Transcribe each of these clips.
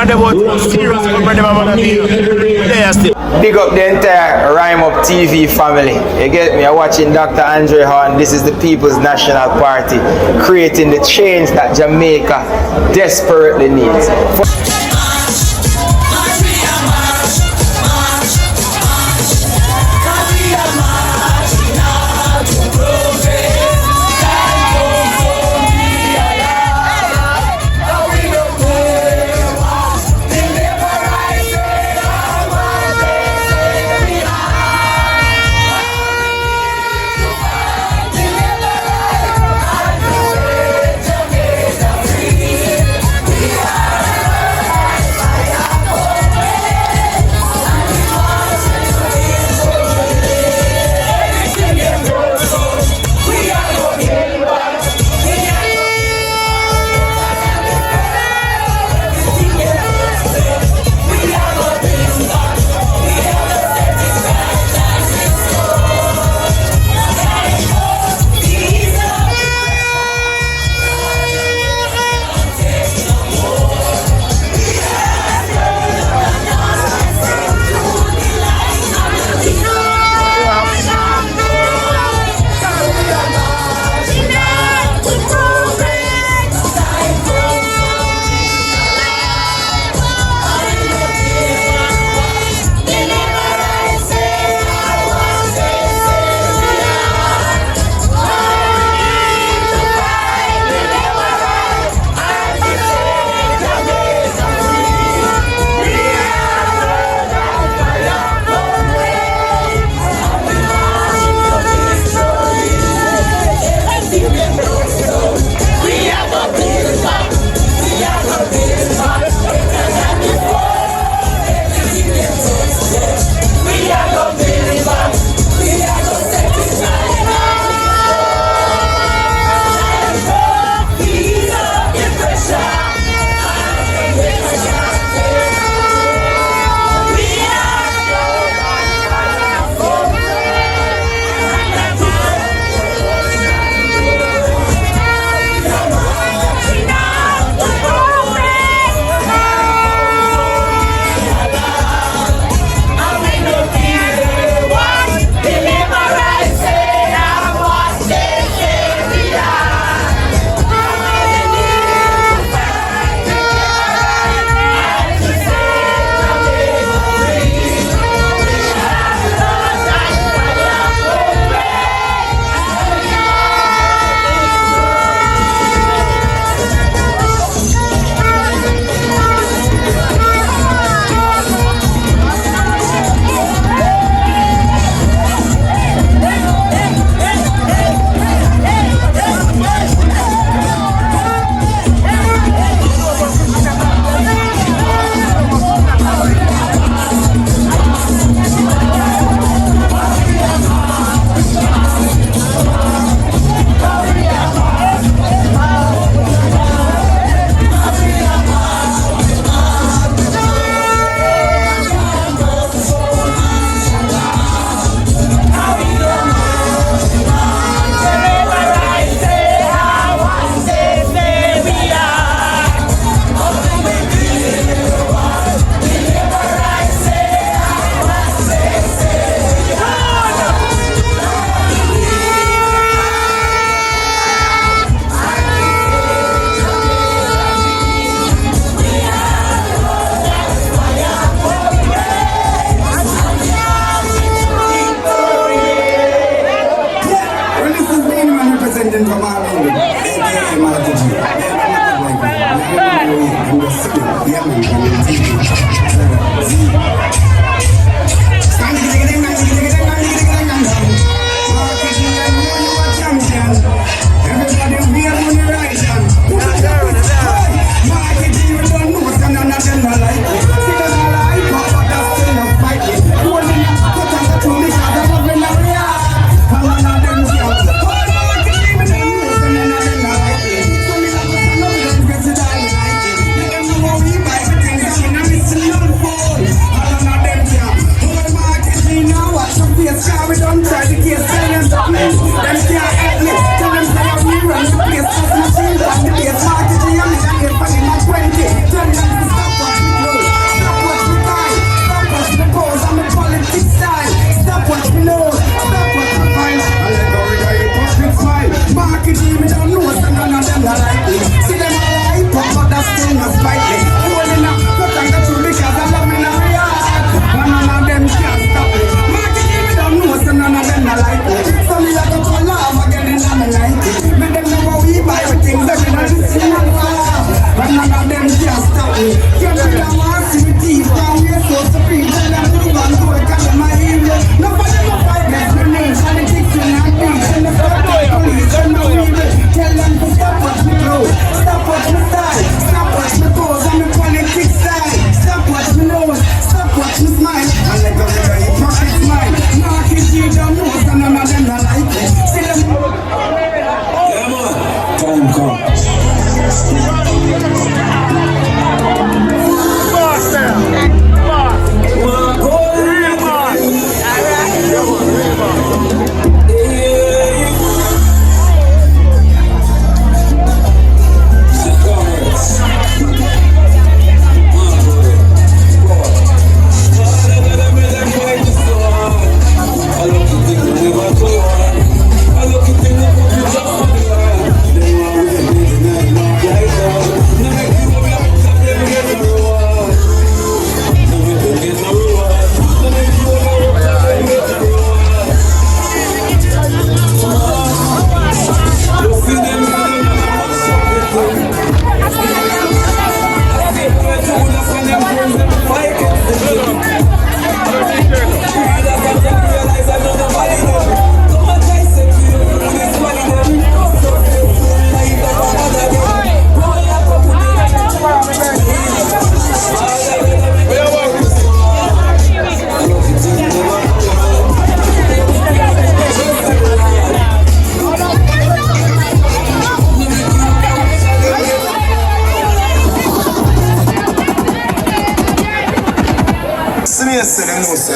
man about serious comrade them about Vill. They are still. Big up the entire Rhyme Up TV family. You get me? I'm watching Dr. Andre Horn. This is the People's National Party, creating the change that Jamaica desperately needs.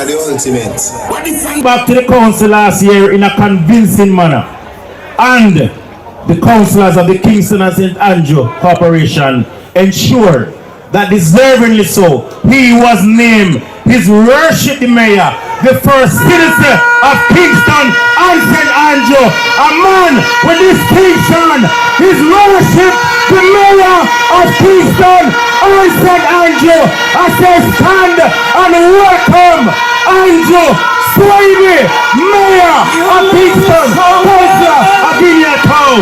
the ultimate. Back to the council last year in a convincing manner. And the councillors of the Kingston and St. Andrew Corporation ensured that deservingly so, he was named His Worship the Mayor, the first citizen of Kingston and St. Andrew. A man with distinction, His Worship the Mayor of Kingston and St. Andrew. I say stand and welcome Andrew Swavey, Mayor of Kingston, Councillor of Guinea Town.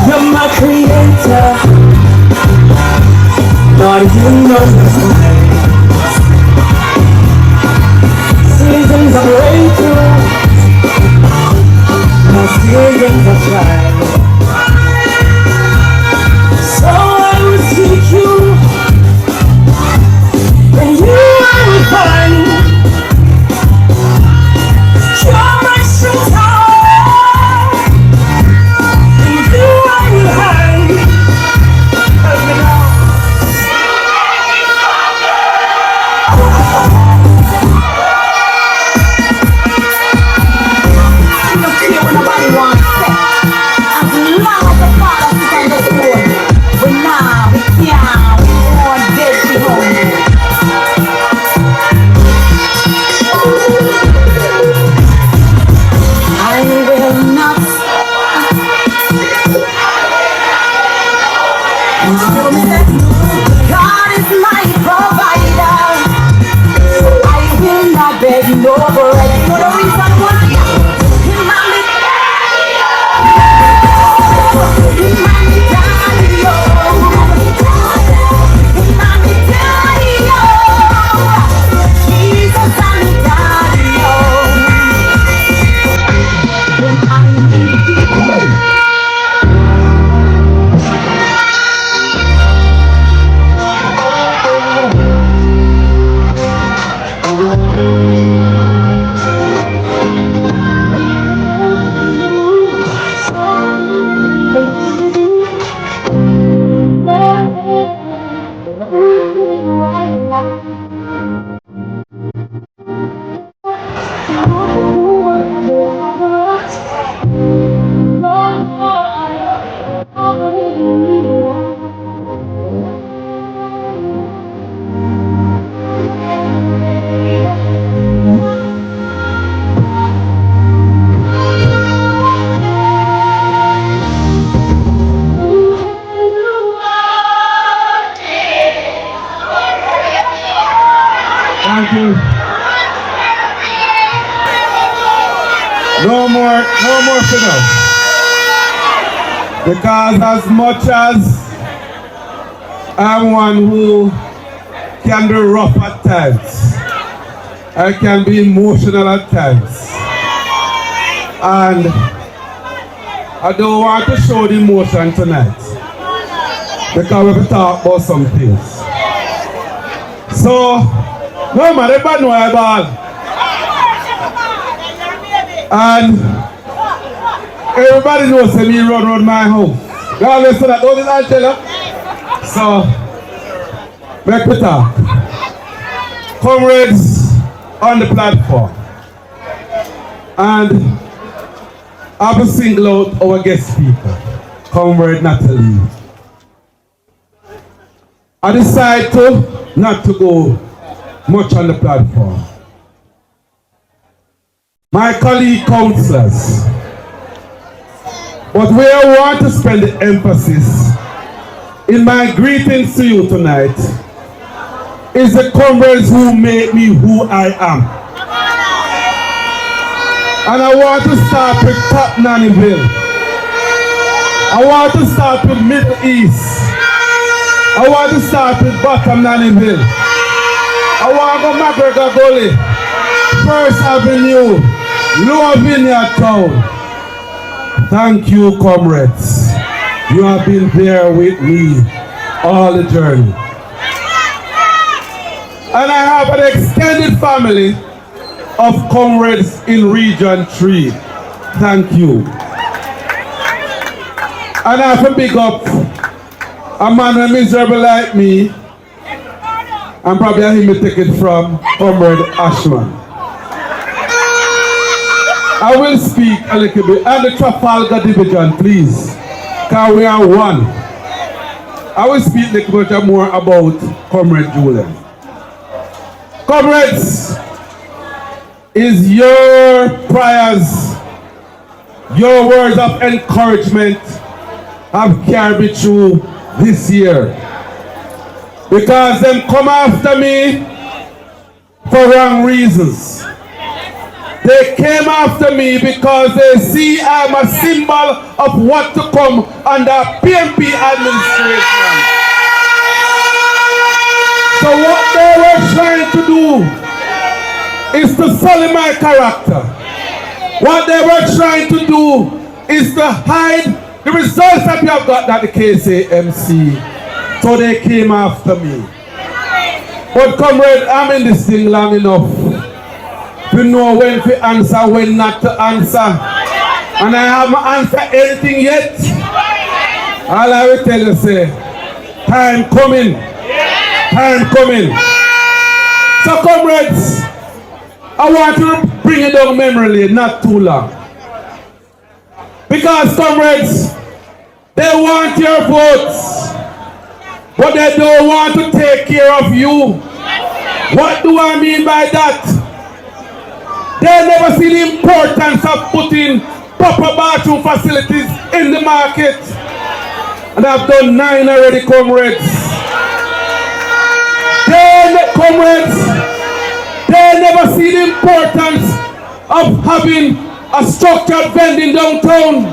You're my creator, Lord, you know seasons of breakthrough, no seasons of trial. So I will seek you, and you I will find. You're my strength tower, in you I will hide. Help me now. No bread, for the reason why No more for now. Because as much as I'm one who can be rough at times, I can be emotional at times. And I don't want to show the emotion tonight, because we will talk about some things. So, no man, everybody know I ball. And everybody knows me run around my house. Y'all listen to that, don't I tell you? So, make me talk. Comrades on the platform. And I will single out our guest speaker, Comrade Natalie. I decide not to go much on the platform. My colleague councillors, but where I want to spend the emphasis in my greetings to you tonight is the comrades who made me who I am. And I want to start with top Nanny Vill. I want to start with Middle East. I want to start with bottom Nanny Vill. I want to go McGregor Gully. having you. Loving your town. Thank you, comrades. You have been there with me all the journey. And I have an extended family of comrades in Region 3. Thank you. And I have to big up a man miserable like me, and probably him will take it from Comrade Ashman. I will speak a little bit. And the Trafalgar Division, please. Because we are one. I will speak a little bit more about Comrade Julian. Comrades, is your prayers, your words of encouragement have carried me through this year. Because them come after me for wrong reasons. They came after me because they see I'm a symbol of what to come under PMP administration. So what they were trying to do is to sully my character. What they were trying to do is to hide the results that we have got at the KCMC. So they came after me. But comrade, I'm in this thing long enough to know when to answer, when not to answer. And I haven't answered anything yet. All I will tell you is, time coming. Time coming. So comrades, I want to bring it down memory lane, not too long. Because comrades, they want your votes, but they don't want to take care of you. What do I mean by that? They never see the importance of putting proper bathroom facilities in the market. And I've done 9 already, comrades. They never see the importance of having a structured vending downtown.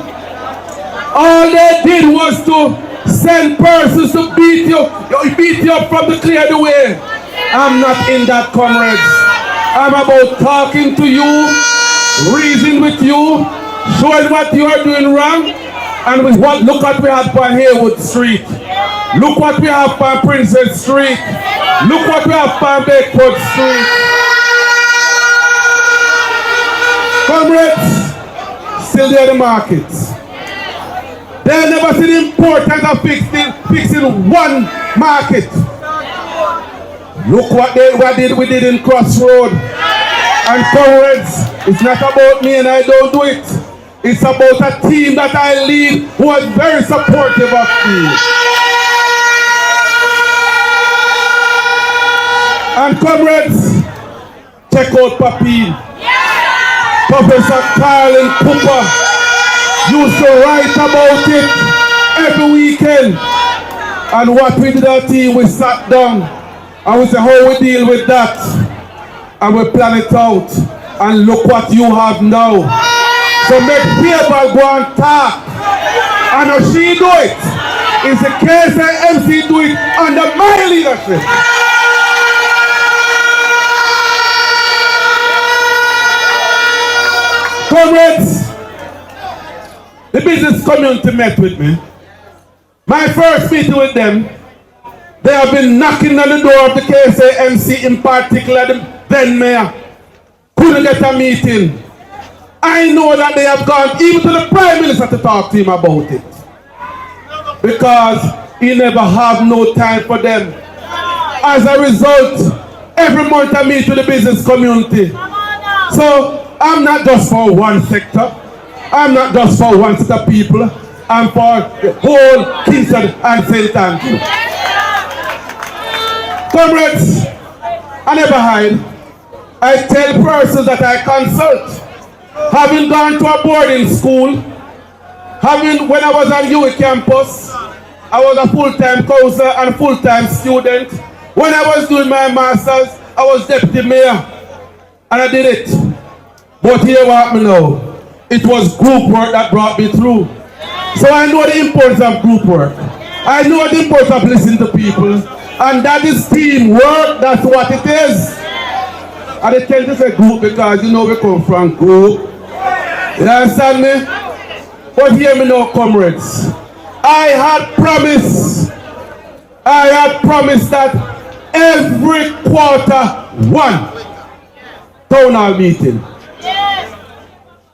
All they did was to send persons to beat you up from the clear the way. I'm not in that, comrades. I'm about talking to you, reasoning with you, showing what you are doing wrong, and with what, look what we have on Haywood Street. Look what we have on Princess Street. Look what we have on Bedford Street. Comrades, still there in the markets. They never see the importance of fixing one market. Look what we did in Crossroad. And comrades, it's not about me and I don't do it. It's about a team that I lead who is very supportive of me. And comrades, check out Papi. Professor Carlin Cooper used to write about it every weekend. And what we did our team, we sat down and we said how we deal with that. And we plan it out. And look what you have now. So make people go and talk. And how she do it, is the KCMC do it under my leadership. Comrades, the business community met with me. My first meeting with them, they have been knocking on the door of the KCMC, in particular the then mayor. Couldn't get a meeting. I know that they have gone even to the Prime Minister to talk to him about it. Because he never have no time for them. As a result, every month I meet with the business community. So I'm not just for one sector. I'm not just for one set of people. I'm for the whole Kingston and St. Andrew. Comrades, I never hide. I tell persons that I consult. Having gone to a boarding school, when I was on UWI campus, I was a full-time counselor and full-time student. When I was doing my master's, I was deputy mayor. And I did it. But here what me now, it was group work that brought me through. So I know the importance of group work. I know the importance of listening to people. And that is teamwork, that's what it is. And they tend to say group because you know we come from group. You understand me? But hear me now, comrades. I had promised that every quarter 1 town hall meeting.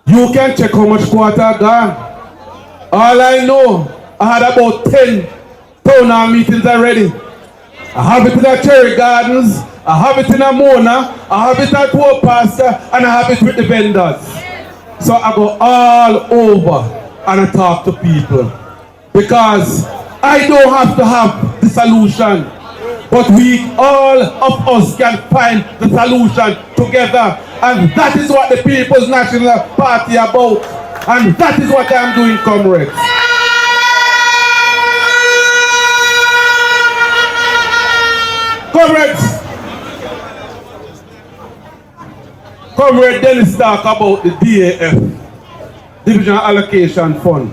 You can check how much quarter I gone. All I know, I had about 10 town hall meetings already. I have it in the Cherry Gardens, I have it in Amona, I have it at War Pastor, and I have it with the vendors. So I go all over and I talk to people. Because I don't have to have the solution. But we, all of us, can find the solution together. And that is what the People's National Party about. And that is what I'm doing, comrades. Comrade Dennis talk about the DAF, Division Allocation Fund.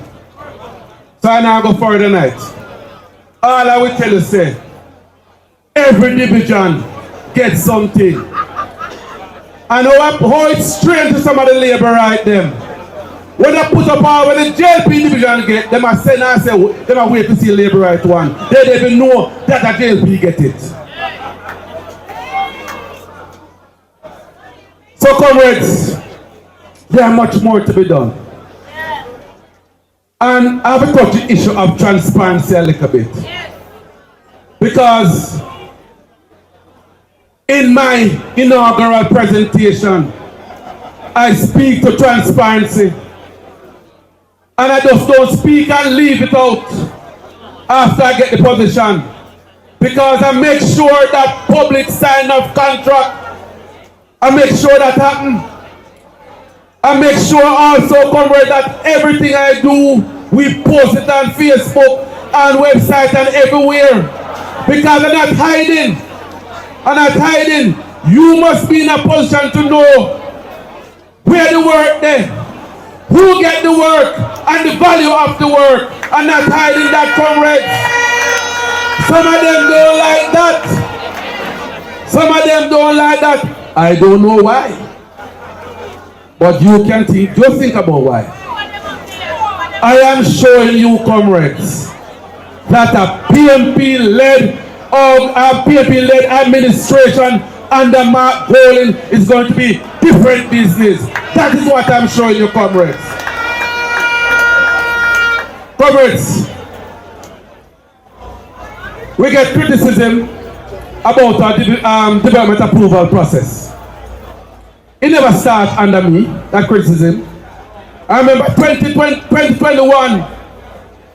So I now go further tonight. All I will tell you say, every division gets something. I know how it's strange to some of the labor right them. When they put up all when the JLP division get, them are saying I say them are wait to see labor right one. They don't even know that the JLP get it. So comrades, there is much more to be done. And I have to touch the issue of transparency a little bit. Because in my inaugural presentation, I speak to transparency. And I just don't speak and leave it out after I get the position. Because I make sure that public sign of contract, I make sure that happens. I make sure also, comrade, that everything I do, we post it on Facebook, on website, and everywhere. Because I'm not hiding. I'm not hiding. You must be in a position to know where the work there, who get the work, and the value of the work. I'm not hiding that, comrade. Some of them don't like that. Some of them don't like that. I don't know why. But you can think, just think about why. I am showing you, comrades, that a PMP-led administration under markgolding is going to be different business. That is what I'm showing you, comrades. Comrades, we get criticism about our development approval process. It never started under me, that criticism. I remember 2021,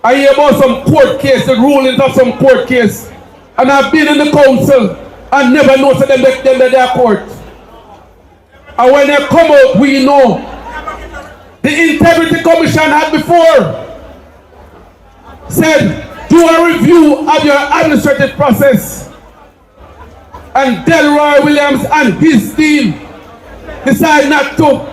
I hear about some court case, the rulings of some court case. And I've been in the council and never noticed them in their court. And when they come out, we know. The Integrity Commission had before said, do a review of your administrative process. And Delroy Williams and his team decide not to.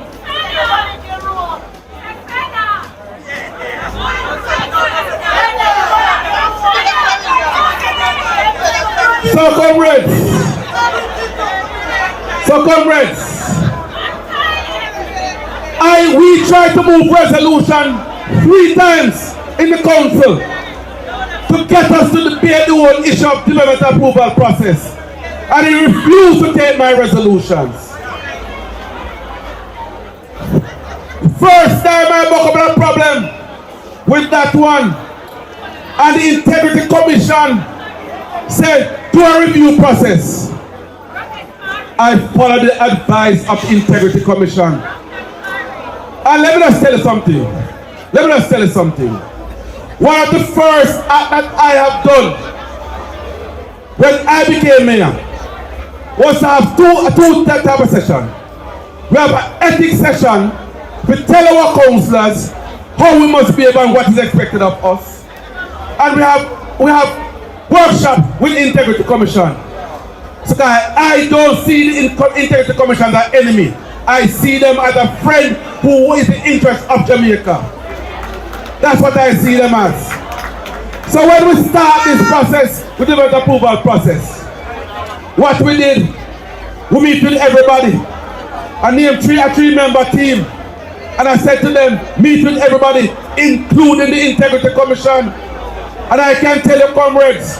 So comrades, we tried to move resolution 3 times in the council to get us to debate the whole issue of development approval process. And he refused to take my resolutions. First time I woke up a problem with that one. And the Integrity Commission said, do a review process. I followed the advice of the Integrity Commission. And let me just tell you something. One of the first acts that I have done when I became mayor was to have two type of session. We have an ethics session. We tell our councillors how we must behave and what is expected of us. And we have workshop with the Integrity Commission. So I don't see the Integrity Commission as an enemy. I see them as a friend who is the interest of Jamaica. That's what I see them as. So when we start this process, with the approval process, what we did, We meet with everybody. I named a three-member team. And I said to them, meet with everybody, including the Integrity Commission. And I can tell you, comrades,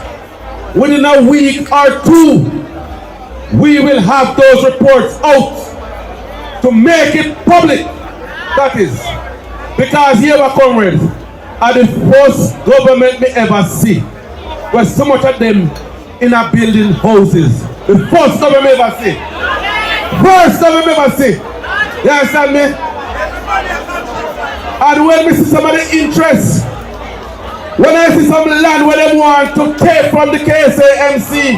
within a week or two, we will have those reports out to make it public. That is. Because here are comrades, are the first government we ever see. Where so much of them in a building houses. The first government we ever see. First government we ever see. You understand me? And when we see some of the interest, when I see some land where they want to take from the KSAMC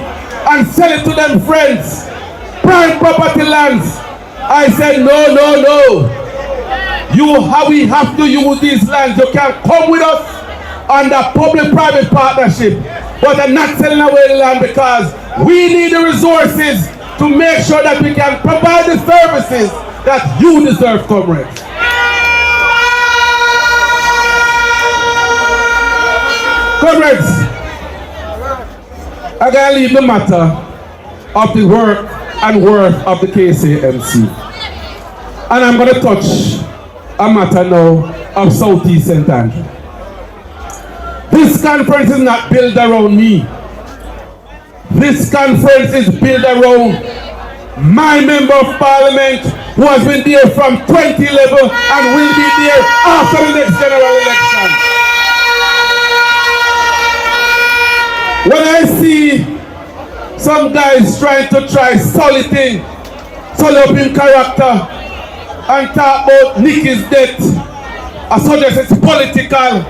and sell it to them friends, prime property lands, I said no, no, no. We have to use these lands. You can come with us under public-private partnership, but I'm not selling away the land because we need the resources to make sure that we can provide the services that you deserve, comrades. Comrades, I gotta leave the matter of the work and worth of the KSAMC. And I'm gonna touch a matter now of Southeast St. Andrew. This conference is not built around me. This conference is built around my member of parliament who has been there from 2011 and will be there after the next general election. When I see some guys trying to sully up in character, and talk about Nicky's death, I suggest it's political,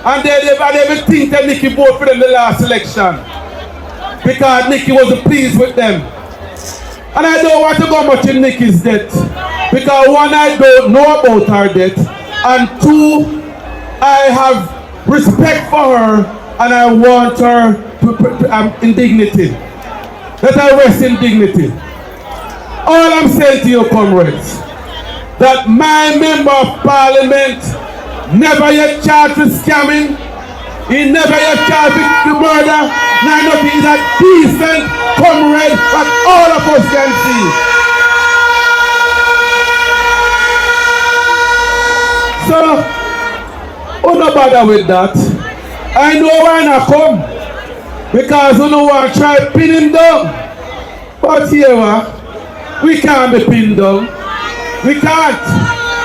and they even think that Nicky voted for them the last election because Nicky wasn't pleased with them. And I don't want to go much in Nicky's death because one, I don't know about her death, and two, I have respect for her and I want her in dignity. Let her rest in dignity. All I'm saying to you, comrades, that my member of parliament never yet charged with scamming, he never yet charged with murder, neither is a decent comrade that all of us can see. So, don't bother with that. I know why not come, because you know want to try to pin him down. But here we can't be pinned down. We can't,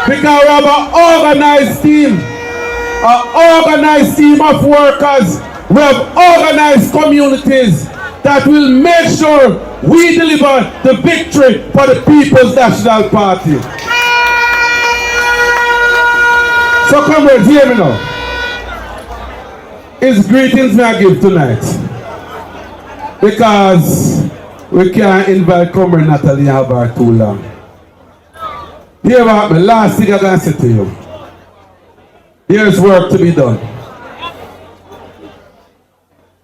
because we have an organized team of workers. We have organized communities that will make sure we deliver the victory for the People's National Party. So comrades, hear me now. It's greetings may I give tonight, because we can't invite Comrade Natalie and have her too long. Hear about me, last thing I'm going to say to you. There's work to be done.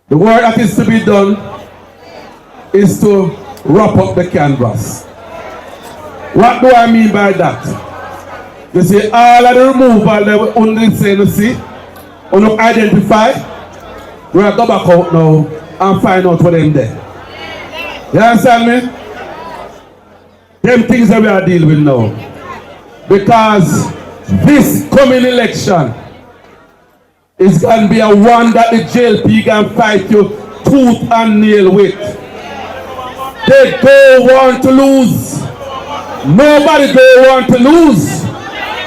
The work that is to be done is to wrap up the canvas. What do I mean by that? You see, all of the removal that we only say, you see, only identify, we have to go back out now and find out what them there. You understand me? Them things that we are dealing with now. Because this coming election is going to be a one that the JLP can fight you tooth and nail with. They don't want to lose. Nobody don't want to lose.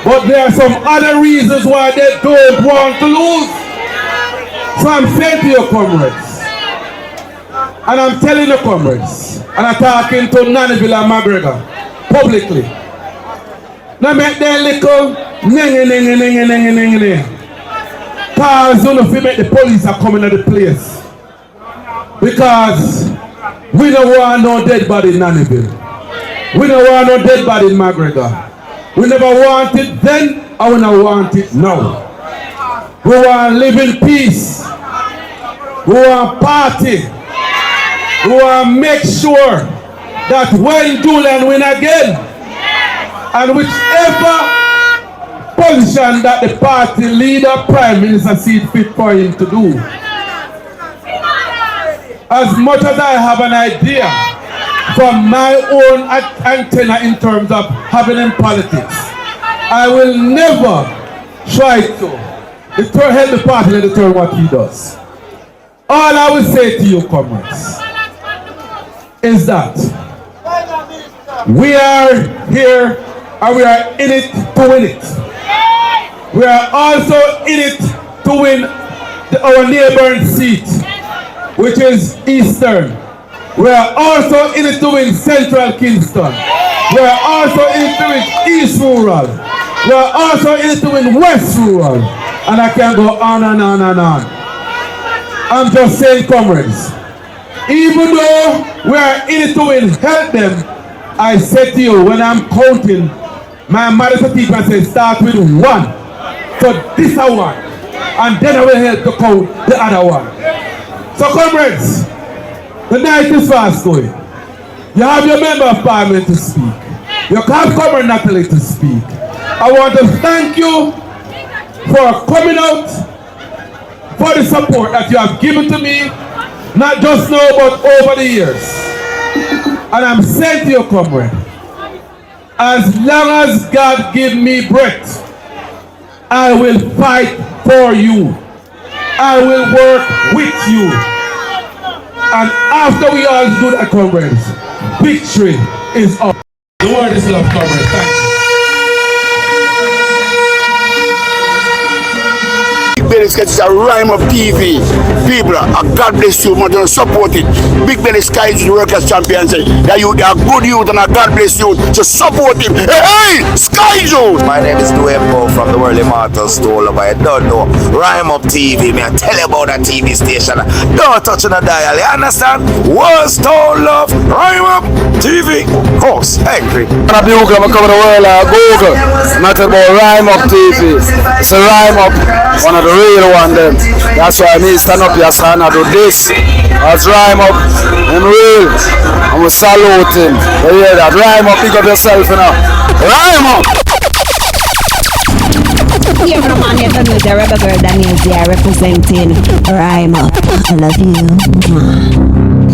But there are some other reasons why they don't want to lose. So I'm saying to your comrades, and I'm telling the comrades, and I'm talking to Nanny, Vill and McGregor publicly. Now make them little cause you know if make the police are coming to the place. Because we don't want no dead body in Nannyville. We don't want no dead body in McGregor. We never want it then, and we don't want it now. We want to live in peace. We want party. We want to make sure that when Julian win again, and whichever position that the party leader, prime minister sees fit for him to do. As much as I have an idea from my own antenna in terms of having in politics. I will never try to help the party to determine what he does. All I will say to you, comrades, is that we are here and we are in it to win it. We are also in it to win our neighboring seat, which is Eastern. We are also in it to win Central Kingston. We are also in it to win East Rural. We are also in it to win West Rural. And I can go on and on and on. I'm just saying, comrades, even though we are in it to win, help them, I said to you, when I'm counting, my mother people and say, start with 1. So this is 1. And then I will help to count the other one. So comrades, the night is fast going. You have your member of parliament to speak. You have Comrade Natalie to speak. I want to thank you for coming out, for the support that you have given to me, not just now but over the years. And I'm saying to you, comrade, as long as God give me breath, I will fight for you. I will work with you. And after we all do that, comrades, victory is up. The word is love, comrades. Thank you. Belly Sketch is a rhyme of TV. People, God bless you, man, support it. Big Belly Sky is the workers' champion. Say that you are good youth and God bless you. So support him. Hey, Sky Joe! My name is Duembo from the World Immortal Store. I don't know. Rhyme Up TV. Me I tell you about that TV station. Don't touch on the dial. You understand? World Store Love. Rhyme Up TV. Horse. Angry. I'm coming to the world Google. Not about Rhyme Up TV. It's a Rhyme Up. One of the real one them. That's why me stand up here son I do this. Let's Rhyme Up in real. And we salute him. You hear that? Rhyme Up, pick up yourself now. Rhyme Up! Here from my news, the rebel girl Daniel's here representing Rhyme Up. I love you.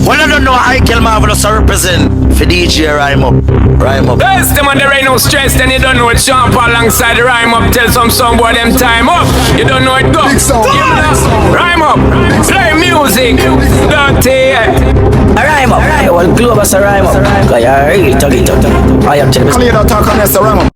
Well, I don't know how I kill Marvelous to represent for DJ Rhyme Up. Rhyme Up. Best them on the rain no stress, then you don't know it. Sean Paul alongside the Rhyme Up. Tell some boy them time up. You don't know it go. Rhyme Up. Play music. Dirty. Rhyme Up. I want global Rhyme Up. Because you're really talking. I am telling you. Talk on this, Rhyme Up.